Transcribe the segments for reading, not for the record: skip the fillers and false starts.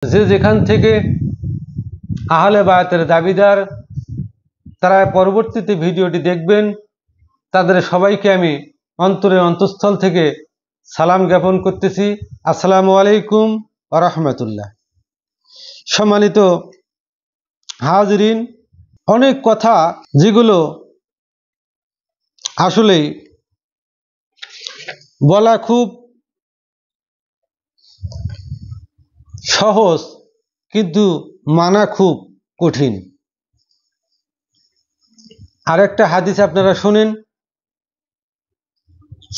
যে যেখান থেকে আহলে বায়াতের দাবিদার তারা পরবর্তীতে ভিডিওটি দেখবেন, তাদের সবাইকে আমি অন্তরের অন্তঃস্থল থেকে সালাম জ্ঞাপন করতেছি। আসসালামু আলাইকুম ওয়া রাহমাতুল্লাহ। সম্মানিত হাজিরিন, অনেক কথা যেগুলো আসলেই বলা খুব সহজ, কিন্তু মানা খুব কঠিন। আরেকটা হাদিস আপনারা শুনেন,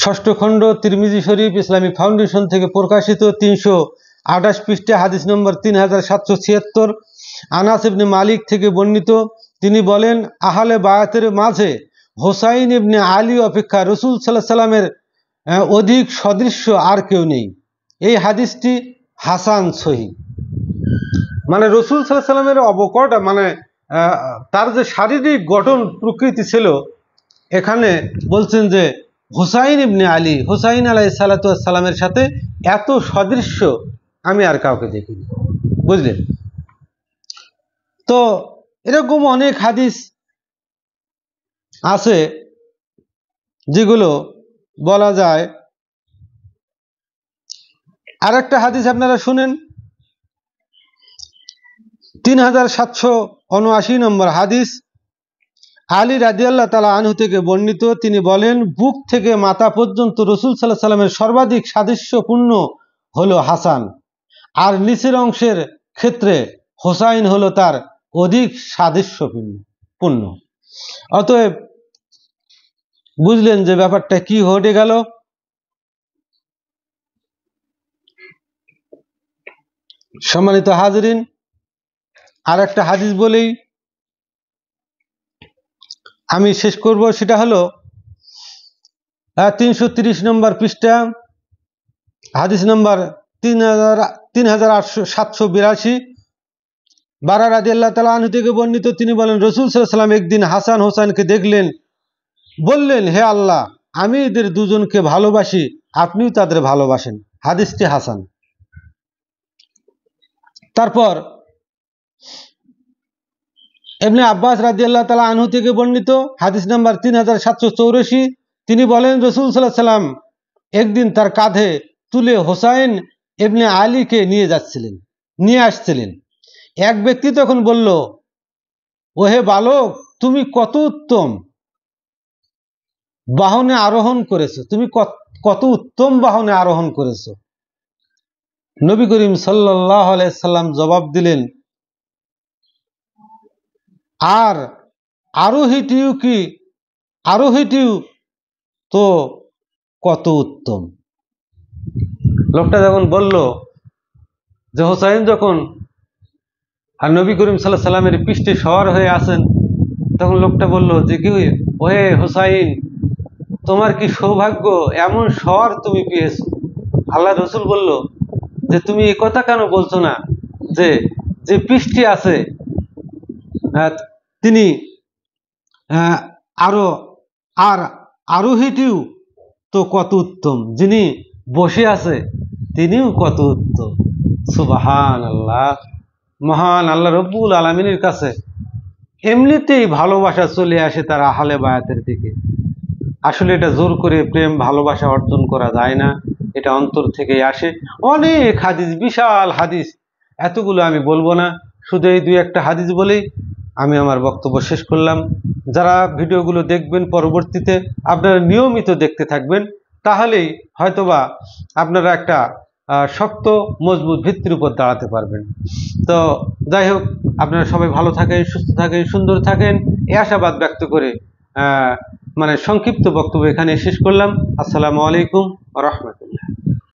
ষষ্ঠ খণ্ড তিরমিজি শরীফ ইসলামিক ফাউন্ডেশন থেকে প্রকাশিত 328 পৃষ্ঠা হাদিস নম্বর 3776, আনাস ইবনে মালিক থেকে বর্ণিত। তিনি বলেন, আহলে বায়াতের মাঝে হোসাইন ইবনে আলী অপেক্ষা রসুল সাল্লাল্লাহু আলাইহি সাল্লামের অধিক সদৃশ্য আর কেউ নেই। এই হাদিসটি হাসান সহিহ। মানে রসুল সাল্লাল্লাহু আলাইহি সাল্লামের অবকট, মানে তার যে শারীরিক গঠন প্রকৃতি ছিল, এখানে বলছেন যে হুসাইন ইবনে আলী, হুসাইন আলাইহিস সালাতু ওয়াস সালামের সাথে এত সদৃশ্য আমি আর কাউকে দেখিনি। বুঝলেন? তো এরকম অনেক হাদিস আছে যেগুলো বলা যায়। আর একটা হাদিস আপনারা শুনেন, 3779 নম্বর হাদিস, আলী রাদিয়াল্লাহু তাআলা আনহু থেকে বর্ণিত। তিনি বলেন, বুক থেকে মাথা পর্যন্ত রাসূল সাল্লাল্লাহু আলাইহি সাল্লামের সর্বাধিক সাদৃশ্যপূর্ণ হলো হাসান, আর নিচের অংশের ক্ষেত্রে হোসাইন হলো তার অধিক সাদৃশ্যপূর্ণ। অতএব বুঝলেন যে ব্যাপারটা কি ঘটে গেল। সম্মানিত হাজিরিন, আর একটা হাদিস বলেই আমি শেষ করব, সেটা হলো 330 নম্বর পৃষ্ঠা হাদিস নম্বর 3782, বারা রাদিয়াল্লাহু তাআলা আনহু থেকে বর্ণিত। তিনি বলেন, রাসূল সাল্লাল্লাহু আলাইহি সাল্লাম একদিন হাসান হোসেনকে দেখলেন, বললেন, হে আল্লাহ, আমি এদের দুজনকে ভালোবাসি, আপনিও তাদের ভালোবাসেন। হাদিসটি হাসান। তারপর ইবনে আব্বাস রাদিয়াল্লাহু তাআলা আনহু থেকে বর্ণিত হাদিস নাম্বার 3784, তিনি বলেন, রাসূল সাল্লাল্লাহু আলাইহি সাল্লাম একদিন তার কাঁধে তুলে হোসাইন ইবনে আলীকে নিয়ে আসছিলেন। এক ব্যক্তি তখন বলল, ওহে বালক, তুমি কত উত্তম বাহনে আরোহণ করেছো, তুমি কত উত্তম বাহনে আরোহণ করেছো। নবী করিম সাল্লাল্লাহু আলাইহি সাল্লাম জবাব দিলেন, আর আরোহীটিও তো কত উত্তম। লোকটা যখন বলল যে হোসাইন যখন আর নবী করিম সাল্লাল্লাহু আলাইহি সাল্লামের পৃষ্ঠে সওয়ার হয়ে আছেন, তখন লোকটা বলল যে কি ওহে হোসাইন, তোমার কি সৌভাগ্য, এমন সওয়ার তুমি পেয়েছো। আল্লাহ রসুল বলল যে তুমি এই কথা কেন বলছো না, যে পৃষ্ঠে আছে তিনি আরোহীটিও তো কত উত্তম, যিনি বসে আছে তিনিও কত উত্তম। সুবহানাল্লাহ। মহান আল্লাহ রব্বুল আলামিনের কাছে এমনিতেই ভালোবাসা চলে আসে তার আহলে বায়াতের দিকে। আসলে এটা জোর করে প্রেম ভালোবাসা অর্জন করা যায় না, এটা অন্তর থেকেই আসে। অনেক হাদিস, বিশাল হাদিস, এতগুলো আমি বলবো না, শুধু এই দুই একটা হাদিস বলেই আমি আমার বক্তব্য শেষ করলাম। যারা ভিডিওগুলো দেখবেন পরবর্তীতে, আপনারা নিয়মিত দেখতে থাকবেন, তাহলেই হয়তোবা আপনারা একটা শক্ত মজবুত ভিত্তির উপর দাঁড়াতে পারবেন। তো যাই হোক, আপনারা সবাই ভালো থাকেন, সুস্থ থাকেন, সুন্দর থাকেন, এই আশাবাদ ব্যক্ত করে মানে সংক্ষিপ্ত বক্তব্য এখানে শেষ করলাম। আসসালামু আলাইকুম ওয়া রাহমাতুল্লাহ।